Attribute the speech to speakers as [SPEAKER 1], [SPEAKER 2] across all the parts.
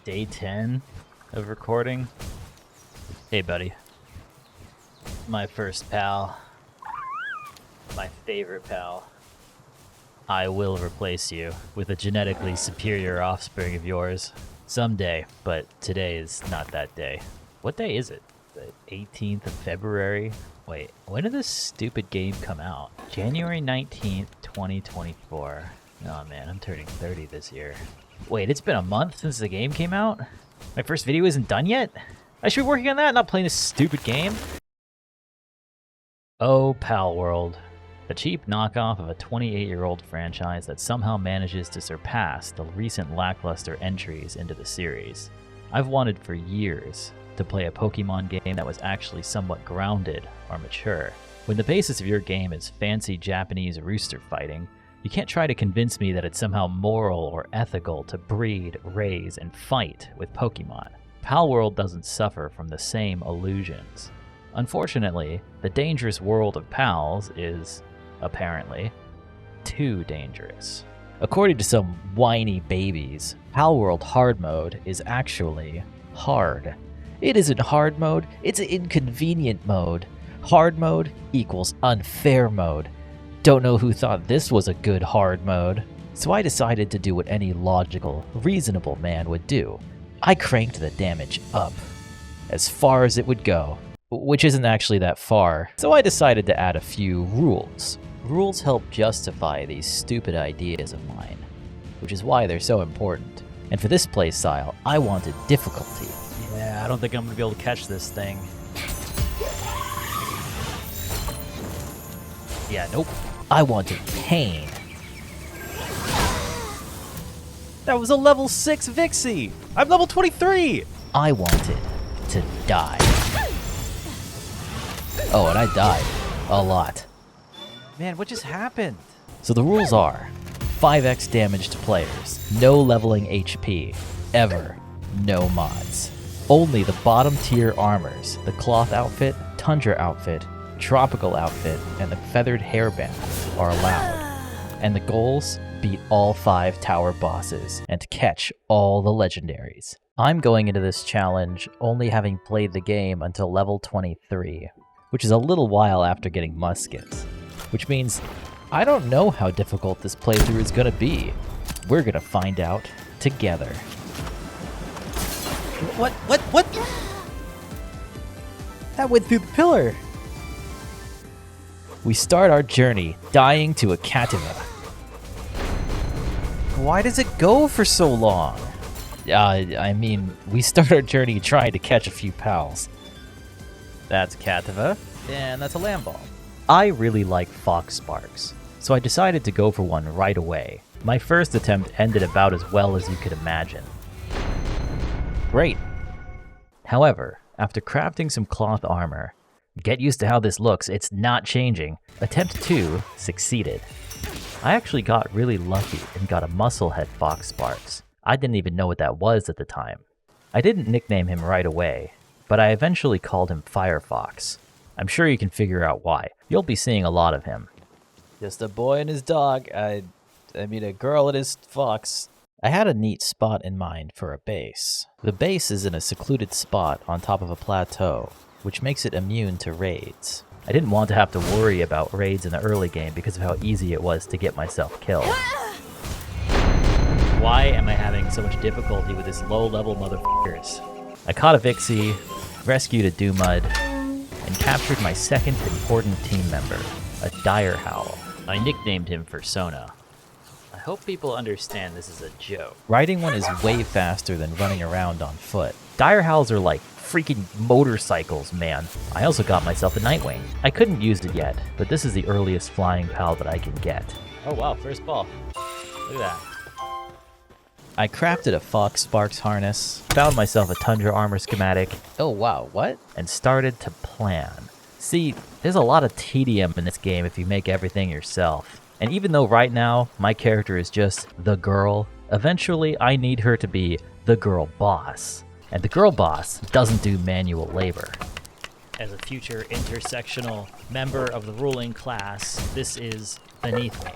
[SPEAKER 1] Day 10 of recording. Hey, buddy. My first pal. My favorite pal. I will replace you with a genetically superior offspring of yours. Someday, but today is not that day. What day is it? The 18th of February? Wait, when did this stupid game come out? January 19th, 2024. Oh man, I'm turning 30 this year. Wait, it's been a month since the game came out? My first video isn't done yet? I should be working on that, not playing this stupid game. Oh, Palworld. A cheap knockoff of a 28-year-old franchise that somehow manages to surpass the recent lackluster entries into the series. I've wanted for years to play a Pokemon game that was actually somewhat grounded or mature. When the basis of your game is fancy Japanese rooster fighting, you can't try to convince me that it's somehow moral or ethical to breed, raise, and fight with Pokemon. Palworld doesn't suffer from the same illusions. Unfortunately, the dangerous world of Pals is, apparently, too dangerous. According to some whiny babies, Palworld hard mode is actually hard. It isn't hard mode, it's inconvenient mode. Hard mode equals unfair mode. Don't know who thought this was a good hard mode. So I decided to do what any logical, reasonable man would do. I cranked the damage up, as far as it would go. Which isn't actually that far, so I decided to add a few rules. Rules help justify these stupid ideas of mine, which is why they're so important. And for this playstyle, I wanted difficulty. Yeah, I don't think I'm gonna be able to catch this thing. Yeah, nope. I wanted pain. That was a level 6 Vixy! I'm level 23! I wanted to die. Oh, and I died. A lot. Man, what just happened? So the rules are 5x damage to players, no leveling HP, ever, no mods. Only the bottom tier armors, the cloth outfit, tundra outfit, tropical outfit, and the feathered hairband are allowed. And the goals? Beat all 5 tower bosses and catch all the legendaries. I'm going into this challenge only having played the game until level 23. Which is a little while after getting muskets. Which means I don't know how difficult this playthrough is gonna be. We're gonna find out together. What? That went through the pillar! We start our journey dying to a Cativa. Why does it go for so long? I mean, we start our journey trying to catch a few pals. That's Cativa, and that's a Lamball. I really like Foxsparks, so I decided to go for one right away. My first attempt ended about as well as you could imagine. Great. However, after crafting some cloth armor, get used to how this looks, it's not changing. Attempt 2 succeeded. I actually got really lucky and got a Musclehead Foxsparks. I didn't even know what that was at the time. I didn't nickname him right away, but I eventually called him Firefox. I'm sure you can figure out why. You'll be seeing a lot of him. Just a boy and his dog. I mean a girl and his fox. I had a neat spot in mind for a base. The base is in a secluded spot on top of a plateau, which makes it immune to raids. I didn't want to have to worry about raids in the early game because of how easy it was to get myself killed. Why am I having so much difficulty with this low-level motherfuckers? I caught a Vixy, rescued a Doomud, and captured my second important team member, a Direhowl. I nicknamed him Fursona. I hope people understand this is a joke. Riding one is way faster than running around on foot. Direhowls are like freaking motorcycles, man. I also got myself a Nightwing. I couldn't use it yet, but this is the earliest flying pal that I can get. Oh wow, first ball. Look at that. I crafted a Foxsparks harness, found myself a Tundra armor schematic, oh wow, what? And started to plan. See, there's a lot of tedium in this game if you make everything yourself. And even though right now, my character is just the girl, eventually I need her to be the girl boss. And the girl boss doesn't do manual labor. As a future intersectional member of the ruling class, this is beneath me.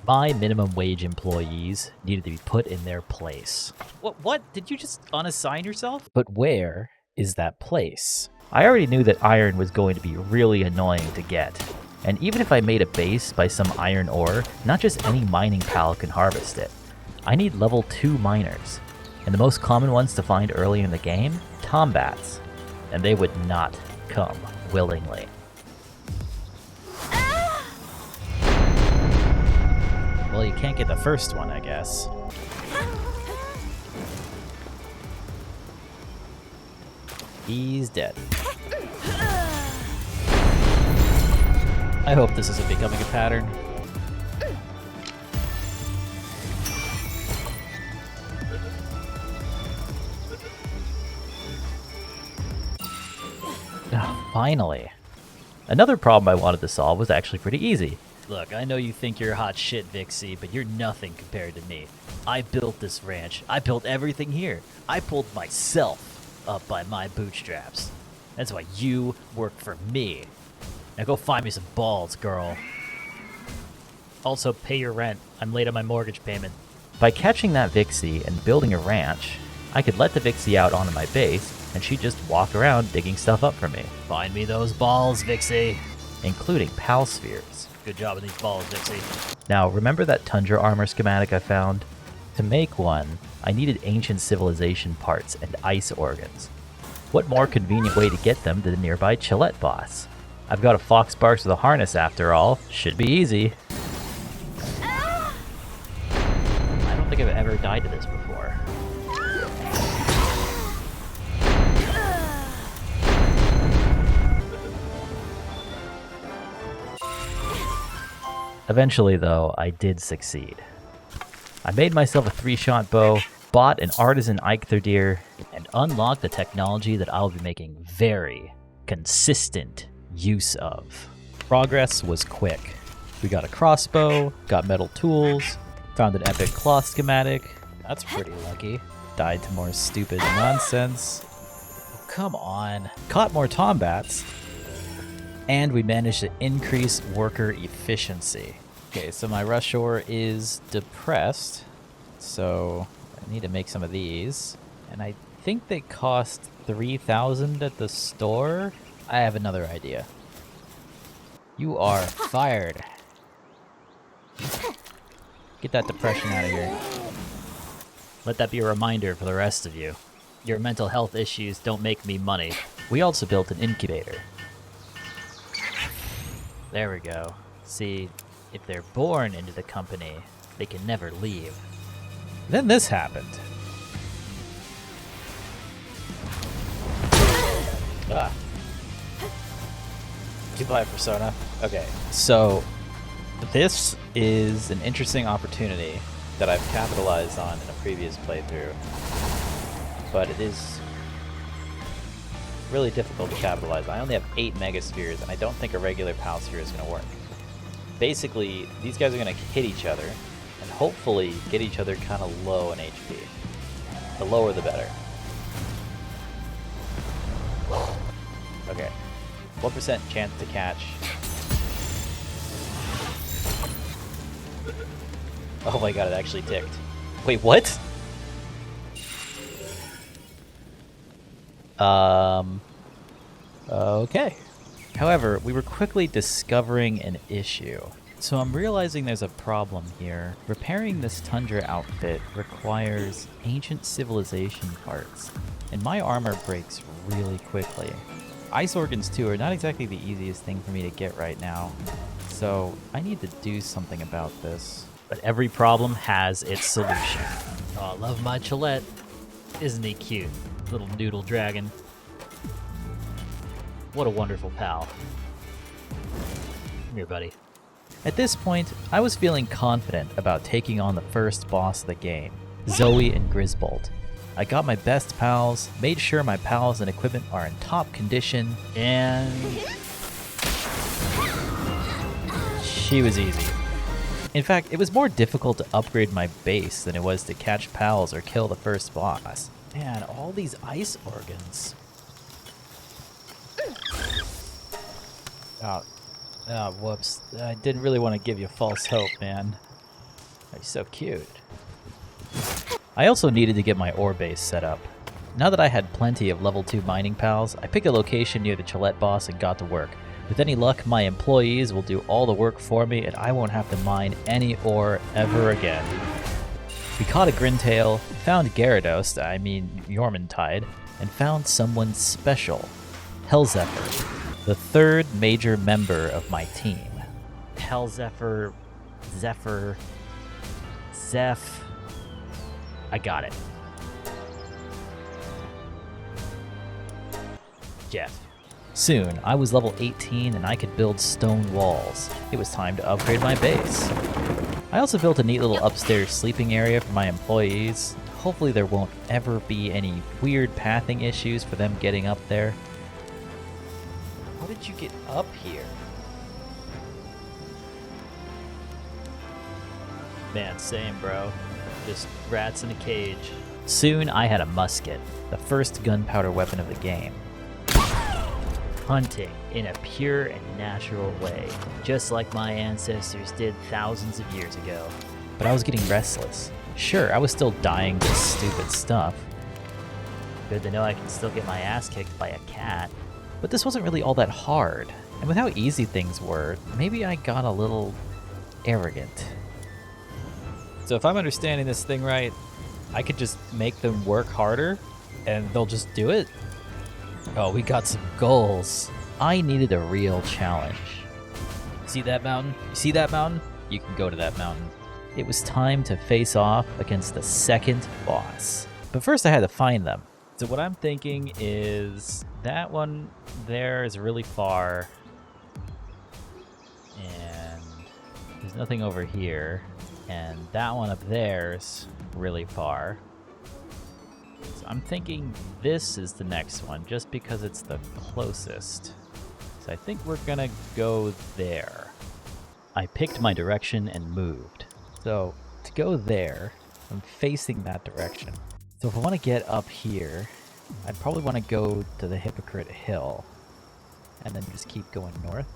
[SPEAKER 1] My minimum wage employees needed to be put in their place. What? Did you just unassign yourself? But where is that place? I already knew that iron was going to be really annoying to get. And even if I made a base by some iron ore, not just any mining pal can harvest it. I need level 2 miners. And the most common ones to find early in the game? Tombats. And they would not come willingly. Well, you can't get the first one, I guess. He's dead. I hope this isn't becoming a pattern. Oh, finally. Another problem I wanted to solve was actually pretty easy. Look, I know you think you're hot shit, Vixy, but you're nothing compared to me. I built this ranch. I built everything here. I pulled myself up by my bootstraps. That's why you work for me. Now go find me some balls, girl. Also, pay your rent. I'm late on my mortgage payment. By catching that Vixy and building a ranch, I could let the Vixy out onto my base, and she'd just walk around digging stuff up for me. Find me those balls, Vixy. Including Palspheres. Good job with these balls, Vixy. Now, remember that tundra armor schematic I found? To make one, I needed ancient civilization parts and ice organs. What more convenient way to get them than the nearby Chillette boss? I've got a Foxsparks with a harness after all. Should be easy. I don't think I've ever died to this before. Eventually, though, I did succeed. I made myself a 3-shot bow, bought an artisan Eiktherdir, and unlocked the technology that I'll be making very consistent use of. Progress was quick. We got a crossbow, got metal tools, found an epic cloth schematic. That's pretty lucky. Died to more stupid nonsense. Oh, come on. Caught more Tombats. And we managed to increase worker efficiency. Okay, so my rush ore is depressed. So I need to make some of these. And I think they cost 3,000 at the store. I have another idea. You are fired. Get that depression out of here. Let that be a reminder for the rest of you. Your mental health issues don't make me money. We also built an incubator. There we go. See, if they're born into the company, they can never leave. Then this happened. Ah. Goodbye, Fursona. Okay, so this is an interesting opportunity that I've capitalized on in a previous playthrough, but it is really difficult to capitalize. I only have 8 Megaspheres, and I don't think a regular Palsphere is going to work. Basically, these guys are going to hit each other, and hopefully get each other kind of low in HP. The lower the better. Okay. 1% chance to catch. Oh my god, it actually ticked. Wait, what? Okay. However, we were quickly discovering an issue. So I'm realizing there's a problem here. Repairing this tundra outfit requires ancient civilization parts, and my armor breaks really quickly. Ice organs too are not exactly the easiest thing for me to get right now, so I need to do something about this. But every problem has its solution. Oh, I love my Chillette. Isn't he cute? Little noodle dragon. What a wonderful pal. Come here, buddy. At this point, I was feeling confident about taking on the first boss of the game, Zoe and Grisbold. I got my best pals, made sure my pals and equipment are in top condition, and she was easy. In fact, it was more difficult to upgrade my base than it was to catch pals or kill the first boss. Man, all these ice organs. Oh, whoops. I didn't really want to give you false hope, man. He's so cute. I also needed to get my ore base set up. Now that I had plenty of level 2 mining pals, I picked a location near the Chillette boss and got to work. With any luck, my employees will do all the work for me and I won't have to mine any ore ever again. We caught a Grintail, found Gyarados, Yormantide, and found someone special, Helzephyr, the third major member of my team. Helzephyr, Zeph. I got it. Jeff. Soon, I was level 18 and I could build stone walls. It was time to upgrade my base. I also built a neat little upstairs sleeping area for my employees. Hopefully there won't ever be any weird pathing issues for them getting up there. How did you get up here? Man, same, bro. Just rats in a cage. Soon I had a musket, the first gunpowder weapon of the game. Hunting in a pure and natural way, just like my ancestors did thousands of years ago. But I was getting restless. Sure, I was still dying to stupid stuff. Good to know I can still get my ass kicked by a cat. But this wasn't really all that hard. And with how easy things were, maybe I got a little arrogant. So if I'm understanding this thing right, I could just make them work harder and they'll just do it? Oh, we got some goals. I needed a real challenge. See that mountain? You see that mountain? You can go to that mountain. It was time to face off against the second boss. But first I had to find them. So what I'm thinking is that one there is really far. And there's nothing over here. And that one up there is really far. So I'm thinking this is the next one, just because it's the closest. So I think we're gonna go there. I picked my direction and moved. So to go there, I'm facing that direction. So if I want to get up here, I'd probably want to go to the Hypocrite Hill and then just keep going north.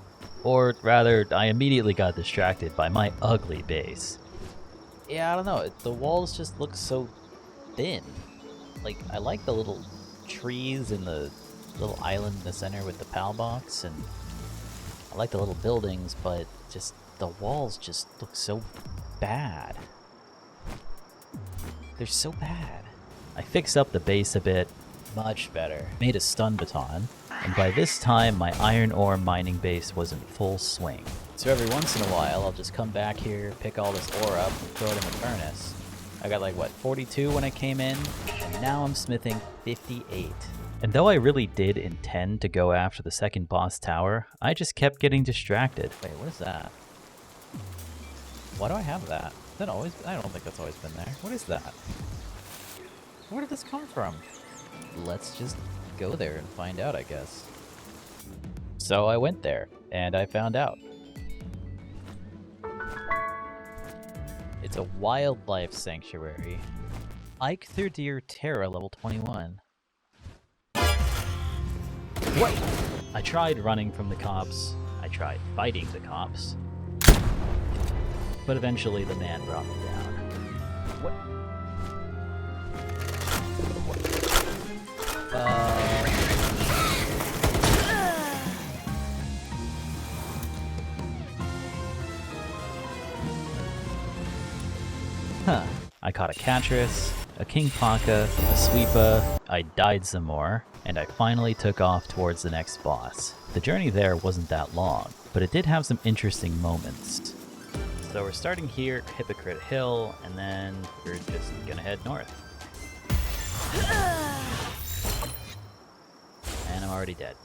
[SPEAKER 1] Or rather, I immediately got distracted by my ugly base. Yeah, I don't know, the walls just look so thin. Like, I like the little trees and the little island in the center with the PAL box, and I like the little buildings, but just the walls just look so bad. They're so bad. I fixed up the base a bit, much better. Made a stun baton, and by this time my iron ore mining base was in full swing. So every once in a while I'll just come back here, pick all this ore up, and throw it in the furnace. I got like, what, 42 when I came in, and now I'm smithing 58. And though I really did intend to go after the second boss tower, I just kept getting distracted. Wait, what is that? Why do I have that? Is that always? I don't think that's always been there. What is that? Where did this come from? Let's just go there and find out, I guess. So I went there, and I found out. It's a wildlife sanctuary. Eikthyr Terra level 21. What? I tried running from the cops. I tried fighting the cops. But eventually the man brought me down. What? Huh. I caught a Catris, a King Paka, a Sweepa, I died some more, and I finally took off towards the next boss. The journey there wasn't that long, but it did have some interesting moments. So we're starting here at Hypocrite Hill, and then we're just gonna head north. And I'm already dead.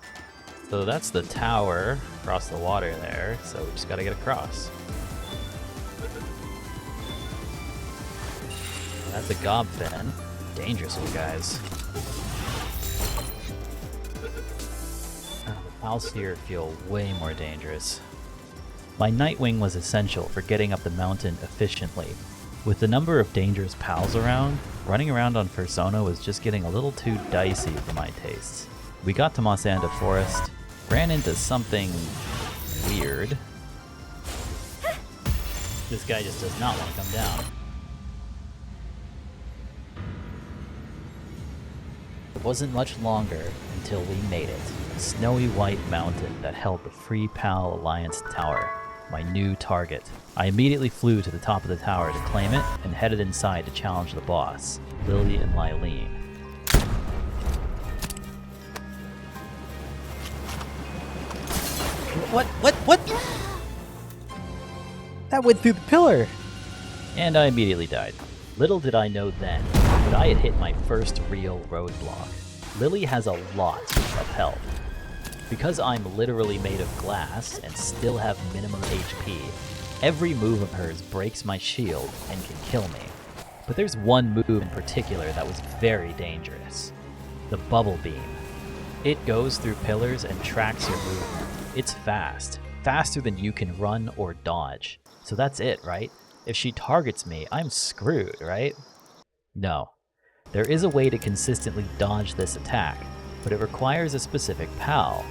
[SPEAKER 1] So that's the tower across the water there, so we just gotta get across. That's a gobfin. Dangerous one, guys. The Palspheres feel way more dangerous. My Nightwing was essential for getting up the mountain efficiently. With the number of dangerous pals around, running around on Fursona was just getting a little too dicey for my tastes. We got to Mossanda Forest, ran into something weird. This guy just does not want to come down. It wasn't much longer until we made it. A snowy white mountain that held the Free Pal Alliance Tower, my new target. I immediately flew to the top of the tower to claim it and headed inside to challenge the boss, Lily and Lyleen. What? That went through the pillar! And I immediately died. Little did I know then, but I had hit my first real roadblock. Lily has a lot of health. Because I'm literally made of glass and still have minimum HP, every move of hers breaks my shield and can kill me. But there's one move in particular that was very dangerous. The bubble beam. It goes through pillars and tracks your movement. It's fast. Faster than you can run or dodge. So that's it, right? If she targets me, I'm screwed, right? No. There is a way to consistently dodge this attack, but it requires a specific PAL,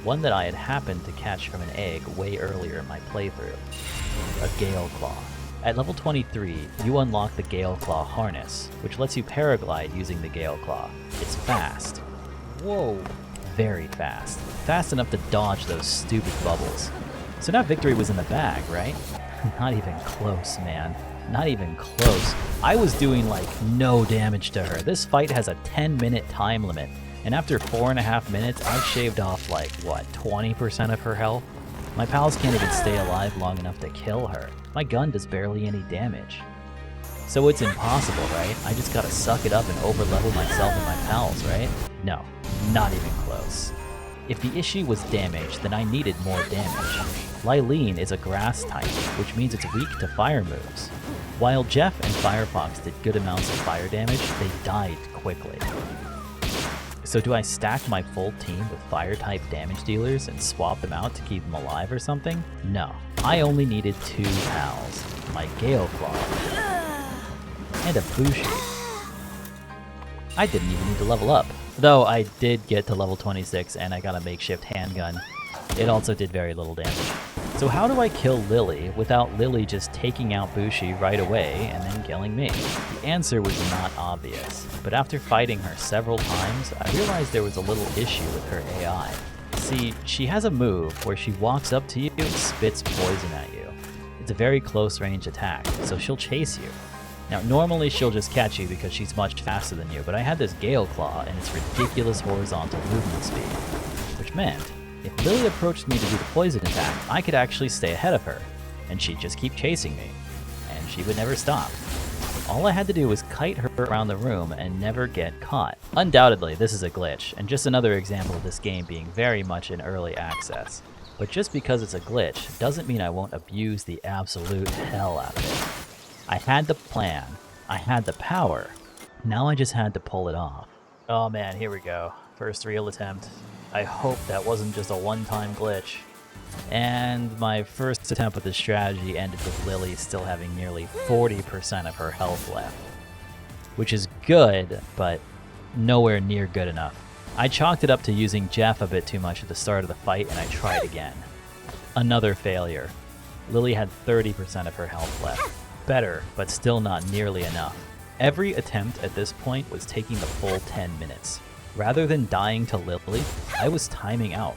[SPEAKER 1] one that I had happened to catch from an egg way earlier in my playthrough. A Gale Claw. At level 23, you unlock the Gale Claw harness, which lets you paraglide using the Gale Claw. It's fast. Whoa. Very fast. Fast enough to dodge those stupid bubbles. So now victory was in the bag, right? Not even close, man. Not even close. I was doing like no damage to her. This fight has a 10-minute time limit, and after 4.5 minutes, I've shaved off like, what, 20% of her health? My pals can't even stay alive long enough to kill her. My gun does barely any damage. So it's impossible, right? I just gotta suck it up and overlevel myself and my pals, right? No, not even close. If the issue was damage, then I needed more damage. Lyleen is a grass type, which means it's weak to fire moves. While Jeff and Firefox did good amounts of fire damage, they died quickly. So do I stack my full team with fire-type damage dealers and swap them out to keep them alive or something? No. I only needed 2 pals. My Gale Claw. And a Bushi. I didn't even need to level up. Though I did get to level 26 and I got a makeshift handgun. It also did very little damage. So how do I kill Lily without Lily just taking out Bushi right away and then killing me? The answer was not obvious, but after fighting her several times, I realized there was a little issue with her AI. See, she has a move where she walks up to you and spits poison at you. It's a very close range attack, so she'll chase you. Now, normally she'll just catch you because she's much faster than you, but I had this Gale Claw and its ridiculous horizontal movement speed, which meant if Lily approached me to do the poison attack, I could actually stay ahead of her, and she'd just keep chasing me, and she would never stop. All I had to do was kite her around the room and never get caught. Undoubtedly, this is a glitch, and just another example of this game being very much in early access. But just because it's a glitch doesn't mean I won't abuse the absolute hell out of it. I had the plan, I had the power, now I just had to pull it off. Oh man, here we go. First real attempt. I hope that wasn't just a one-time glitch. And my first attempt with this strategy ended with Lily still having nearly 40% of her health left. Which is good, but nowhere near good enough. I chalked it up to using Jeff a bit too much at the start of the fight, and I tried again. Another failure. Lily had 30% of her health left. Better, but still not nearly enough. Every attempt at this point was taking the full 10 minutes. Rather than dying to Lily, I was timing out.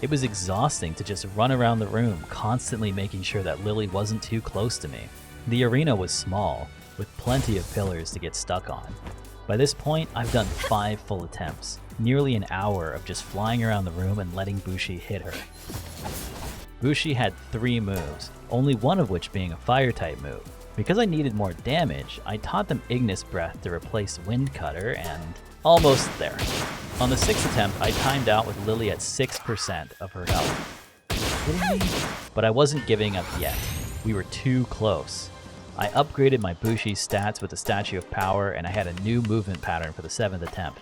[SPEAKER 1] It was exhausting to just run around the room, constantly making sure that Lily wasn't too close to me. The arena was small, with plenty of pillars to get stuck on. By this point, I've done 5 full attempts, nearly an hour of just flying around the room and letting Bushi hit her. Bushi had 3 moves, only one of which being a fire-type move. Because I needed more damage, I taught them Ignis Breath to replace Wind Cutter, and almost there. On the 6th attempt, I timed out with Lily at 6% of her health. Are you kidding me? But I wasn't giving up yet. We were too close. I upgraded my Bushi stats with the Statue of Power, and I had a new movement pattern for the 7th attempt.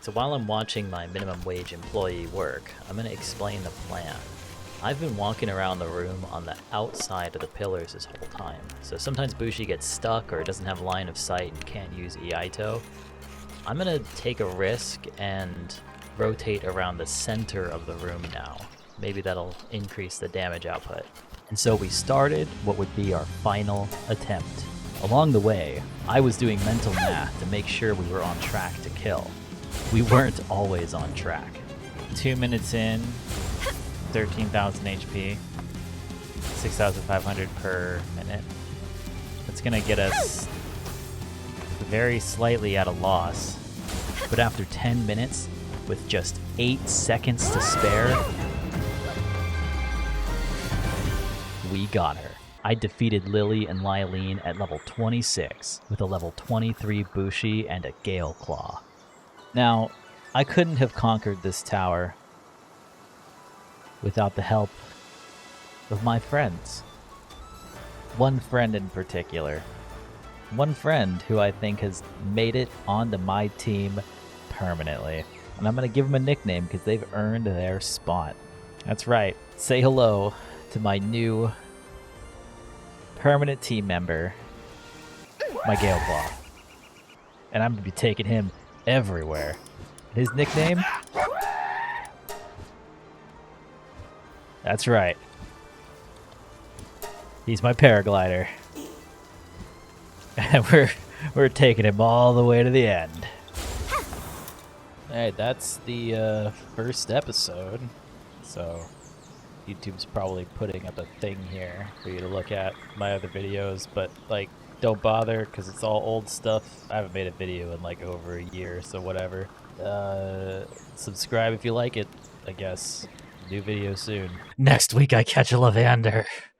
[SPEAKER 1] So while I'm watching my minimum wage employee work, I'm going to explain the plan. I've been walking around the room on the outside of the pillars this whole time, so sometimes Bushi gets stuck or doesn't have line of sight and can't use Iaito. I'm gonna take a risk and rotate around the center of the room now. Maybe that'll increase the damage output. And so we started what would be our final attempt. Along the way, I was doing mental math to make sure we were on track to kill. We weren't always on track. 2 minutes in, 13,000 HP, 6,500 per minute. That's gonna get us very slightly at a loss. But after 10 minutes, with just 8 seconds to spare, we got her. I defeated Lily and Lyleen at level 26 with a level 23 Bushi and a Gale Claw. Now, I couldn't have conquered this tower without the help of my friends. One friend in particular. One friend who I think has made it onto my team permanently. And I'm going to give them a nickname because they've earned their spot. That's right. Say hello to my new permanent team member, my Gale Claw. And I'm going to be taking him everywhere. His nickname? That's right. He's my paraglider. And we're taking him all the way to the end. Alright, that's the first episode. So YouTube's probably putting up a thing here for you to look at my other videos, but like don't bother because it's all old stuff. I haven't made a video in like over a year, so whatever. Subscribe if you like it, I guess. New video soon. Next week I catch a Lavander.